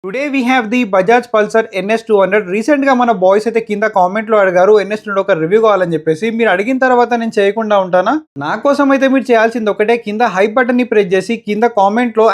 Today we have the Bajaj Pulsar NS200. రీసెంట్గా మన boys అయితే కింద కామెంట్లో అడిగారు NS200 ఒక రివ్యూ కావాలని చెప్పేసి. మీరు అడిగిన తర్వాత నేను చేయకుండా ఉంటానా? నా కోసం అయితే మీరు చేయాల్సింది ఒకటే, కింద హై బటన్ ని ప్రెస్ చేసి కింద కామెంట్లో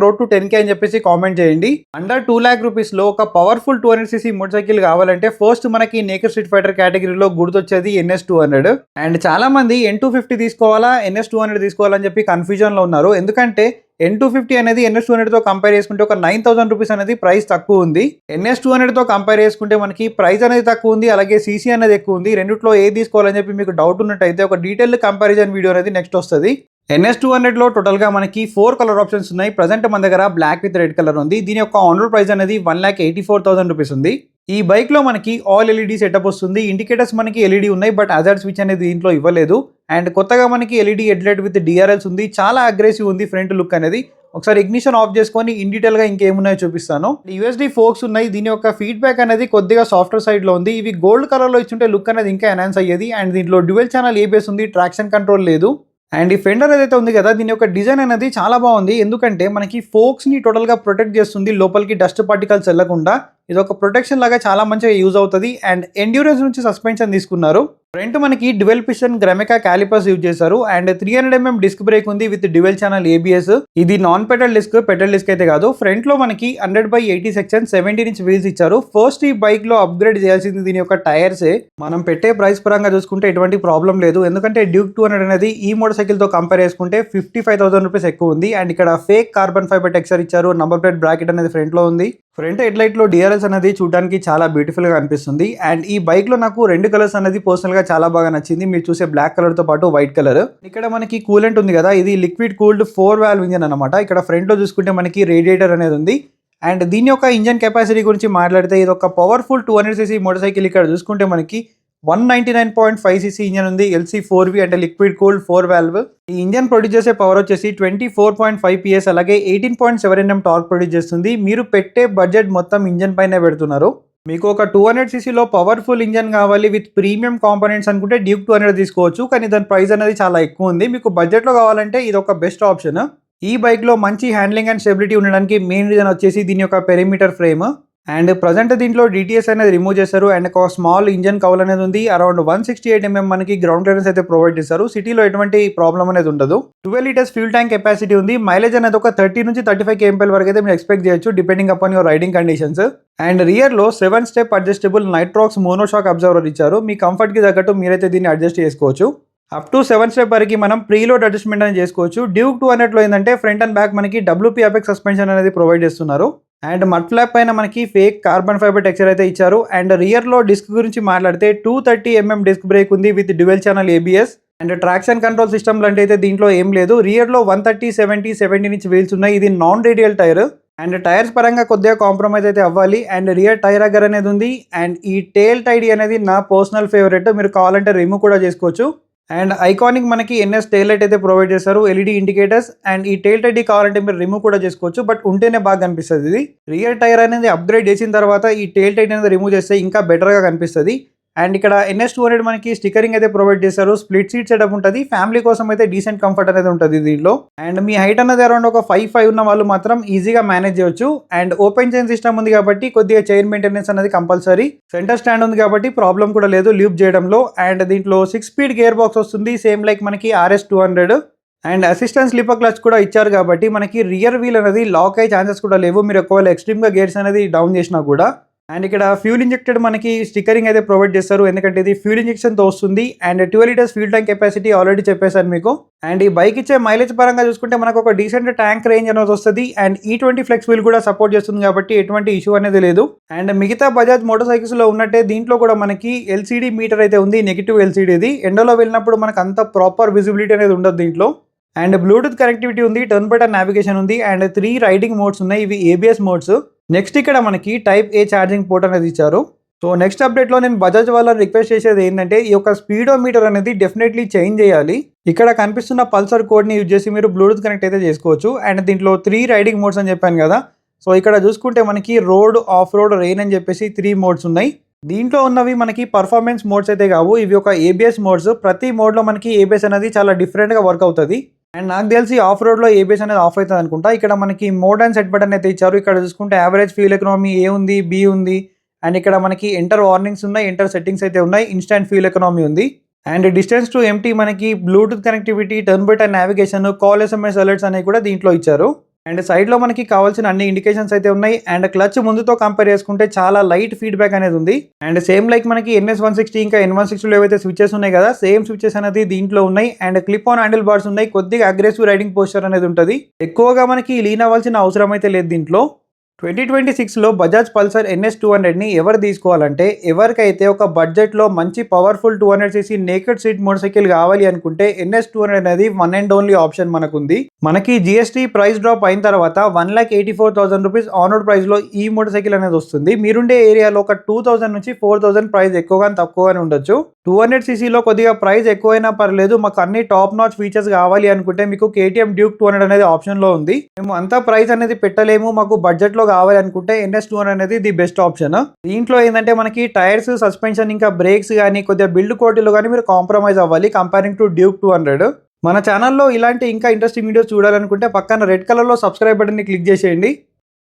#road to 10K అని చెప్పేసి కామెంట్ చేయండి. అండర్ 2 lakh రూపీస్లో ఒక పవర్ఫుల్ 200cc మోటార్ సైకిల్ కావాలంటే ఫస్ట్ మనకి నేకెడ్ స్ట్రీట్ ఫైటర్ కేటగిరీలో గుర్తొచ్చేది NS200. అండ్ చాలా మంది N250 తీసుకోవాలా NS200 తీసుకోవాలని చెప్పి కన్ఫ్యూజన్లో ఉన్నారు. ఎందుకంటే N250 అనేది NS200తో కంపేర్ చేసుకుంటే ఒక 9,000 రూపీస్ అనేది ప్రైస్ తక్కువ ఉంది. NS200తో కంపేర్ చేసుకుంటే మనకి ప్రైస్ అనేది తక్కువ ఉంది, అలాగే సీసీ అనేది ఎక్కువ ఉంది. రెండిట్లో ఏది తీసుకోవాలని చెప్పి మీకు డౌట్ ఉన్నట్టయితే ఒక డీటెయిల్ కంపారిజన్ వీడియో అనేది నెక్స్ట్ వస్తుంది. NS200లో టోటల్గా మనకి 4 కలర్ ఆప్షన్స్ ఉన్నాయి. ప్రజెంట్ మన దగ్గర బ్లాక్ విత్ రెడ్ కలర్ ఉంది. దీని యొక్క ఆన్ రోడ్ ప్రైస్ అనేది 1,84,000 రూపీస్ ఉంది. ఈ బైక్లో మనకి ఆల్ ఎల్ఈడి సెటప్ వస్తుంది. ఇండికేటర్స్ మనకి ఎల్ఈడి ఉన్నాయి, బట్ హజార్డ్ స్విచ్ అనేది దీంట్లో ఇవ్వలేదు. అండ్ కొత్తగా మనకి ఎల్ఈడి హెడ్లైట్ విత్ DRLs ఉంది. చాలా అగ్రెసివ్ ఉంది ఫ్రంట్ లుక్ అనేది. ఒకసారి ఇగ్నిషన్ ఆఫ్ చేసుకొని ఇన్ డీటెయిల్గా ఇంకేమున్నాయో చూపిస్తాను. USD ఫోక్స్ ఉన్నాయి. దీని యొక్క ఫీడ్బ్యాక్ అనేది కొద్దిగా సాఫ్ట్వేర్ సైడ్లో ఉంది. ఇవి గోల్డ్ కలర్లో ఇచ్చుంటే లుక్ అనేది ఇంకా ఎన్హాన్స్ అయ్యేది. అండ్ దీంట్లో డ్యూయల్ ఛానల్ ABS ఉంది, ట్రాక్షన్ కంట్రోల్ లేదు. అండ్ ఈ ఫెండర్ ఏదైతే ఉంది కదా, దీని యొక్క డిజైన్ అనేది చాలా బాగుంది. ఎందుకంటే మనకి ఫోక్స్ని టోటల్గా ప్రొటెక్ట్ చేస్తుంది, లోపలికి డస్ట్ పార్టికల్స్ వెళ్లకుండా. ఇది ఒక ప్రొటెక్షన్ లాగా చాలా మంచిగా యూజ్ అవుతుంది. అండ్ ఎండ్యూరెన్స్ నుంచి సస్పెన్షన్ తీసుకున్నారు. ఫ్రంట్ మనకి డ్యువెల్ పిస్టన్ గ్రామికా క్యాలిపర్స్ యూజ్ చేశారు. అండ్ 300mm డిస్క్ బ్రేక్ ఉంది విత్ డ్యువెల్ ఛానల్ ABS. ఇది non petal disc, petal disc అయితే కాదు. ఫ్రంట్ లో మనకి 100/80 సెక్షన్ 17" వీల్స్ ఇచ్చారు. ఫస్ట్ ఈ బైక్ లో అప్గ్రేడ్ చేయాల్సింది దీని యొక్క టైర్సే. మనం పెట్టే ప్రైస్ పరంగా చూసుకుంటే ఎటువంటి ప్రాబ్లం లేదు. ఎందుకంటే డ్యూక్ 200 అనేది ఈ మోటార్ సైకిల్ తో కంపేర్ చేసుకుంటే 55,000 రూపీస్ ఎక్కువ ఉంది. అండ్ ఇక్కడ ఫేక్ కార్బన్ ఫైబర్ టెక్స్చర్ ఇచ్చారు. నంబర్ ప్లేట్ బ్రాకెట్ అనేది ఫ్రంట్ లో ఉంది. ఫ్రంట్ హెడ్ లైట్ లో DRLs అనేది చూడడానికి చాలా బ్యూటిఫుల్ గా అనిపిస్తుంది. అండ్ ఈ బైక్ లో నాకు 2 కలర్స్ అనేది పర్సనల్ గా చాలా బాగా నచ్చింది. మీరు చూసే బ్లాక్ కలర్ తో పాటు వైట్ కలర్. ఇక్కడ మనకి కూలెంట్ ఉంది కదా, ఇది లిక్విడ్ కూల్డ్ 4 valve ఇంజన్ అనమాట. ఇక్కడ ఫ్రంట్ లో చూసుకుంటే మనకి రేడియేటర్ అనేది ఉంది. అండ్ దీని యొక్క ఇంజన్ కెపాసిటీ గురించి మాట్లాడితే ఇది ఒక పవర్ఫుల్ 200cc మోటార్ సైకిల్. ఇక్కడ చూసుకుంటే మనకి 199.5cc ఇంజన్ ఉంది. LC4V అంటే లిక్విడ్ కూల్డ్ 4 valve. ఈ ఇంజన్ ప్రొడ్యూస్ చేసే పవర్ వచ్చేసి 24.5 PS, అలాగే 18.7 Nm టార్క్ ప్రొడ్యూస్ చేస్తుంది. మీరు పెట్టే బడ్జెట్ మొత్తం ఇంజన్ పైనే పెడుతున్నారు. మీకు ఒక 200ccలో పవర్ఫుల్ ఇంజన్ కావాలి విత్ ప్రీమియం కాంపోనెంట్స్ అనుకుంటే డ్యూక్ 200 తీసుకోవచ్చు, కానీ దాని ప్రైస్ అనేది చాలా ఎక్కువ ఉంది. మీకు బడ్జెట్లో కావాలంటే ఇది ఒక బెస్ట్ ఆప్షన్. ఈ బైక్లో మంచి హ్యాండ్లింగ్ అండ్ స్టెబిలిటీ ఉండడానికి మెయిన్ రీజన్ వచ్చేసి దీని యొక్క పెరిమీటర్ ఫ్రేమ్. అండ్ ప్రజెంట్ దీంట్లో DTS అనేది రిమూవ్ చేశారు. అండ్ ఒక స్మాల్ ఇంజన్ కౌల్ అనేది ఉంది. అరౌండ్ 168 mm మనకి గ్రౌండ్ క్లియరెన్స్ అయితే ప్రొవైడ్ చేశారు. సిటీలో ఎటువంటి ప్రాబ్లం అనేది ఉండదు. 12 liters ఫ్యూల్ ట్యాంక్ కెపాసిటీ ఉంది. మైలేజ్ అనేది ఒక 30 నుంచి 35 kmpl వరకు అయితే మీరు ఎక్స్పెక్ట్ చేయొచ్చు, depending upon your riding conditions. And rear లో 7 step adjustable nitrox monoshock observer ఇచ్చారు. మీ కంఫర్ట్ కి తగ్గట్టు మీరైతే దీన్ని అడ్జస్ట్ చేసుకోవచ్చు. అప్ టు 7 step వరకు మనం ప్రీలోడ్ అడ్జస్ట్మెంట్ అనేది చేసుకోవచ్చు. డ్యూక్ 200లో ఏంటంటే ఫ్రంట్ అండ్ బ్యాక్ మనకి WP అపెక్స్ సస్పెన్షన్ అనేది ప్రొవైడ్ చేస్తున్నారు. అండ్ మడ్ ఫ్లాప్ పైన మనకి ఫేక్ కార్బన్ ఫైబర్ టెక్స్చర్ అయితే ఇచ్చారు. అండ్ రియర్ లో డిస్క్ గురించి మాట్లాడితే 230 mm డిస్క్ బ్రేక్ ఉంది with dual channel ABS. And traction control system లాంటి అయితే దీంట్లో ఏం లేదు. రియర్ లో 130, 70, 17" వీల్స్ ఉన్నాయి. ఇది non radial tyre. And tyres పరంగా కొద్దిగా కాంప్రమైజ్ అయితే అవ్వాలి. అండ్ రియర్ టైర్ అగర్ అనేది ఉంది. అండ్ ఈ టేల్ టైడీ అనేది నా పర్సనల్ ఫేవరెట్. మీరు కావాలంటే రిమూవ్ కూడా చేసుకోవచ్చు. అండ్ ఐకానిక్ మనకి NS టైల్ లైట్ అయితే ప్రొవైడ్ చేశారు, LED ఇండికేటర్స్. అండ్ ఈ టైల్ టైడీ కావాలంటే మీరు రిమూవ్ కూడా చేసుకోవచ్చు, బట్ ఉంటేనే బాగా కనిపిస్తుంది. ఇది రియర్ టైర్ అనేది అప్గ్రేడ్ చేసిన తర్వాత ఈ టైల్ టైడీ అనేది రిమూవ్ చేస్తే ఇంకా బెటర్గా కనిపిస్తుంది. అండ్ ఇక్కడ NS200 మనకి స్టిక్కరింగ్ అయితే ప్రొవైడ్ చేశారు. స్ప్లిట్ సీట్ సెటప్ ఉంటుంది. ఫ్యామిలీ కోసం అయితే డీసెంట్ కంఫర్ట్ అనేది ఉంటుంది దీంట్లో. అండ్ మీ హైట్ అనేది అరౌండ్ ఒక 5'5" ఉన్న వాళ్ళు మాత్రం ఈజీగా మేనేజ్ చేయొచ్చు. అండ్ ఓపెన్ చైన్ సిస్టమ్ ఉంది కాబట్టి కొద్దిగా చైన్ మెయింటెనెన్స్ అనేది కంపల్సరీ. సెంటర్ స్టాండ్ ఉంది కాబట్టి ప్రాబ్లం కూడా లేదు ల్యూప్ చేయడంలో. అండ్ దీంట్లో 6 speed గేర్ బాక్స్ వస్తుంది, సేమ్ లైక్ మనకి RS200. And assistant slipper clutch కూడా ఇచ్చారు కాబట్టి మనకి రియర్ వీల్ అనేది లాక్ అయ్యే ఛాన్సెస్ కూడా లేవు, మీరు ఒకవేళ ఎక్స్ట్రీమ్గా గేర్స్ అనేది డౌన్ చేసినా కూడా. అండ్ ఇక్కడ ఫ్యూల్ ఇంజెక్టెడ్ మనకి స్టిక్కరింగ్ అయితే ప్రొవైడ్ చేస్తారు, ఎందుకంటే ఇది ఫ్యూల్ ఇంజెక్షన్తో వస్తుంది. And 12 liters fuel tank capacity already చెప్పేశాను మీకు. అండ్ ఈ బైక్ ఇచ్చే మైలేజ్ పరంగా చూసుకుంటే మనకు ఒక డీసెంట్ ట్యాంక్ రేంజ్ అనేది వస్తుంది. అండ్ E20 ఫ్లెక్స్ వీల్ కూడా సపోర్ట్ చేస్తుంది కాబట్టి ఎటువంటి ఇష్యూ అనేది లేదు. అండ్ మిగతా బజాజ్ మోటార్ సైకిల్స్ లో ఉన్నట్టే దీంట్లో కూడా మనకి LCD మీటర్ అయితే ఉంది, నెగిటివ్ LCD. ఇది ఎండలో వెళ్ళినప్పుడు మనకు అంత ప్రాపర్ విజిబిలిటీ అనేది ఉండదు దీంట్లో. అండ్ బ్లూటూత్ కనెక్టివిటీ ఉంది, టర్న్ బటన్ నావిగేషన్ ఉంది. అండ్ 3 రైడింగ్ మోడ్స్ ఉన్నాయి, ఇవి ABS మోడ్స్. నెక్స్ట్ ఇక్కడ మనకి Type A ఛార్జింగ్ పోర్ట్ అనేది ఇచ్చారు. సో నెక్స్ట్ అప్డేట్లో నేను బజాజ్ వాళ్ళని రిక్వెస్ట్ చేసేది ఏంటంటే ఈ యొక్క స్పీడోమీటర్ అనేది డెఫినెట్లీ చేంజ్ చేయాలి. ఇక్కడ కనిపిస్తున్న పల్సర్ కోడ్ని యూజ్ చేసి మీరు బ్లూటూత్ కనెక్ట్ అయితే చేసుకోవచ్చు. అండ్ దీంట్లో 3 రైడింగ్ మోడ్స్ అని చెప్పాను కదా, సో ఇక్కడ చూసుకుంటే మనకి రోడ్, ఆఫ్ రోడ్, రెయిన్ అని చెప్పేసి 3 మోడ్స్ ఉన్నాయి. దీంట్లో ఉన్నవి మనకి పర్ఫార్మెన్స్ మోడ్స్ అయితే కావు, ఇవి ఒక ABS మోడ్స్. ప్రతి మోడ్లో మనకి ABS అనేది చాలా డిఫరెంట్గా వర్క్ అవుతుంది. అండ్ నాకు తెలిసి ఆఫ్ రోడ్లో ఏబిఎస్ అనేది ఆఫ్ అవుతుంది అనుకుంటా. ఇక్కడ మనకి మోడ్ అండ్ సెట్ బటన్ అయితే ఇచ్చారు. ఇక్కడ చూసుకుంటే యావరేజ్ ఫ్యూయల్ ఎకనామీ ఏ ఉంది, బి ఉంది. అండ్ ఇక్కడ మనకి ఎంటర్ వార్నింగ్స్ ఉన్నాయి, ఎంటర్ సెట్టింగ్స్ అయితే ఉన్నాయి, ఇన్స్టాంట్ ఫ్యూయల్ ఎకనామీ ఉంది. అండ్ డిస్టెన్స్ టు ఎంటీ మనకి Bluetooth connectivity, turn by turn navigation, call SMS alerts అనేవి కూడా దీంట్లో ఇచ్చారు. అండ్ సైడ్లో మనకి కావాల్సిన అన్ని ఇండికేషన్స్ అయితే ఉన్నాయి. అండ్ క్లచ్ ముందుతో కంపేర్ చేసుకుంటే చాలా లైట్ ఫీడ్బ్యాక్ అనేది ఉంది. అండ్ సేమ్ లైక్ మనకి NS160 ఇంకా N160లో ఏవైతే స్విచెస్ ఉన్నాయి కదా, సేమ్ స్విచెస్ అనేది దీంట్లో ఉన్నాయి. And clip on handle bars ఉన్నాయి. కొద్దిగా అగ్రెసివ్ రైడింగ్ పోస్చర్ అనేది ఉంటుంది. ఎక్కువగా మనకి లీన్ అవ్వాల్సిన అవసరం అయితే లేదు దీంట్లో. 2026లో బజాజ్ పల్సర్ NS200ని ఎవరు తీసుకోవాలంటే, ఎవరికైతే ఒక బడ్జెట్లో మంచి powerful 200cc naked seat motor cycle కావాలి అనుకుంటే NS200 అనేది వన్ అండ్ ఓన్లీ ఆప్షన్ మనకుంది. మనకి GST ప్రైస్ డ్రాప్ అయిన తర్వాత 1,84,000 రూపీస్ ఆన్ రోడ్ ప్రైస్లో ఈ మోటార్ సైకిల్ అనేది వస్తుంది. మీరుండే ఏరియాలో ఒక 2,000 నుంచి 4,000 ప్రైస్ ఎక్కువగా తక్కువగానే ఉండొచ్చు. 200ccలో కొద్దిగా ప్రైస్ ఎక్కువైనా పర్లేదు, మాకు అన్ని టాప్ నాచ్ ఫీచర్స్ కావాలి అనుకుంటే మీకు KTM డ్యూక్ 200 అనేది ఆప్షన్లో ఉంది. మేము అంత ప్రైస్ అనేది పెట్టలేము, మాకు బడ్జెట్లో కావాలి అనుకుంటే NS200 అనేది ది బెస్ట్ ఆప్షన్. దీంట్లో ఏంటంటే మనకి టైర్స్, సస్పెన్షన్ ఇంకా బ్రేక్స్ కానీ కొద్దిగా బిల్డ్ క్వాలిటీలో కానీ మీరు కాంప్రమైజ్ అవ్వాలి కంపేరింగ్ టు డ్యూక్ 200. మన ఛానల్లో ఇలాంటి ఇంకా ఇంట్రెస్టింగ్ వీడియోస్ చూడాలనుకుంటే పక్కన రెడ్ కలర్లో సబ్స్క్రైబ్ బటన్ని క్లిక్ చేసేయండి.